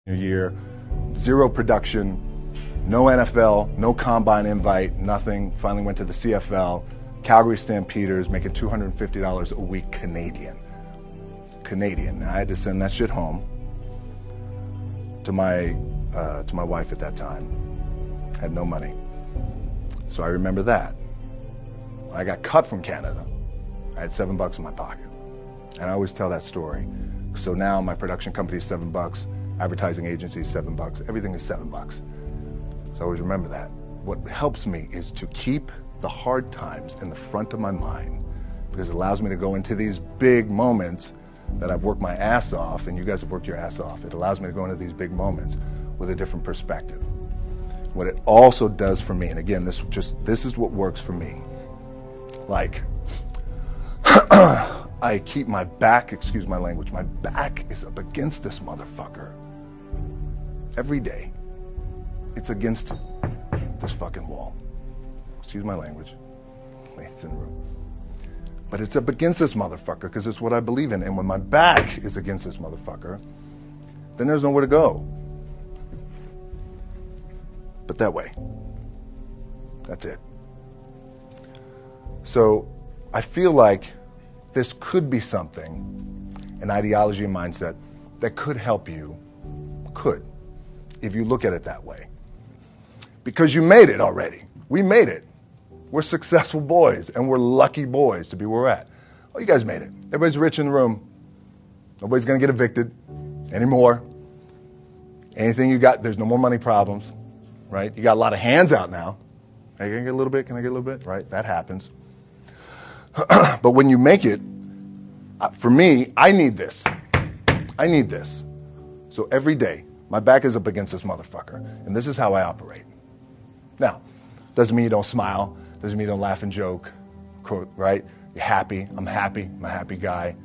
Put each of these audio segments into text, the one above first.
Year, zero production, no NFL, no combine invite, nothing. Finally went to the CFL, Calgary Stampeders, making $250 a week Canadian. Now, I had to send that shit home to my wife at that time. Had no money. So I remember that. When I got cut from Canada, I had $7 in my pocket. And I always tell that story. So now my production company is $7. Advertising agency is $7. Everything is $7. So I always remember that. What helps me is to keep the hard times in the front of my mind, because it allows me to go into these big moments that I've worked my ass off, and you guys have worked your ass off. It allows me to go into these big moments with a different perspective. What it also does for me, and again, this is what works for me. Like, I keep my back, excuse my language, my back is up against this motherfucker. Every day, it's against this fucking wall. Excuse my language, ladies in the room. But it's up against this motherfucker because it's what I believe in. And when my back is against this motherfucker, then there's nowhere to go. But that way. That's it. So I feel like this could be something, an ideology and mindset that could help you, if you look at it that way. Because you made it already. We made it. We're successful boys, and we're lucky boys to be where we're at. Oh, you guys made it. Everybody's rich in the room. Nobody's going to get evicted anymore. Anything you got, there's no more money problems, right? You got a lot of hands out now. Hey, can I get a little bit? Can I get a little bit? Right? That happens. But when you make it, for me, I need this. I need this. So every day, my back is up against this motherfucker, and this is how I operate. Now, doesn't mean you don't smile, doesn't mean you don't laugh and joke, right? You're happy, I'm a happy guy.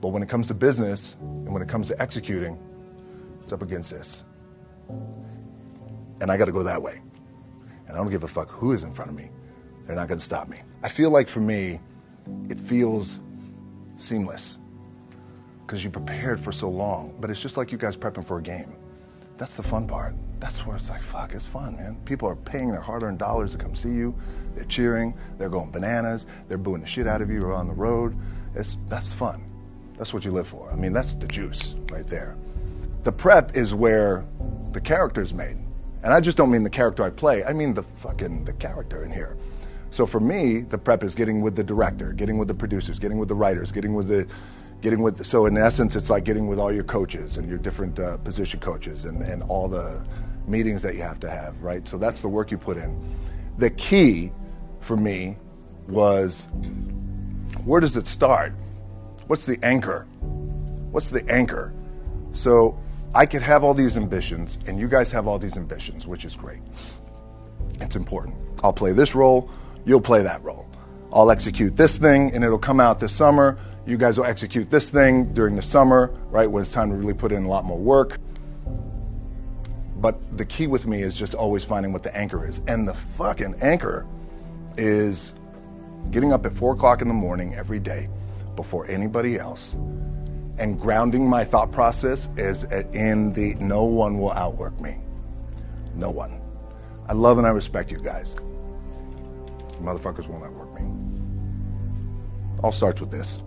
But when it comes to business, and when it comes to executing, it's up against this. And I gotta go that way. And I don't give a fuck who is in front of me. They're not gonna stop me. I feel like for me, it feels seamless because you prepared for so long, but it's just like you guys prepping for a game. That's the fun part. That's where it's like, fuck, it's fun, man. People are paying their hard-earned dollars to come see you. They're cheering, they're going bananas, they're booing the shit out of you or on the road. That's fun. That's what you live for. I mean, that's the juice right there. The prep is where the character's made. And I just don't mean the character I play, I mean the character in here. So for me, the prep is getting with the director, getting with the producers, getting with the writers, so in essence, it's like getting with all your coaches and your different position coaches and all the meetings that you have to have, right? So that's the work you put in. The key for me was, where does it start? What's the anchor? What's the anchor? So I could have all these ambitions, and you guys have all these ambitions, which is great. It's important. I'll play this role, you'll play that role. I'll execute this thing, and it'll come out this summer. You guys will execute this thing during the summer, right, when it's time to really put in a lot more work. But the key with me is just always finding what the anchor is. And the fucking anchor is getting up at 4 o'clock in the morning every day before anybody else and grounding my thought process is in the no one will outwork me. No one. I love and I respect you guys. Motherfuckers won't outwork me. All starts with this.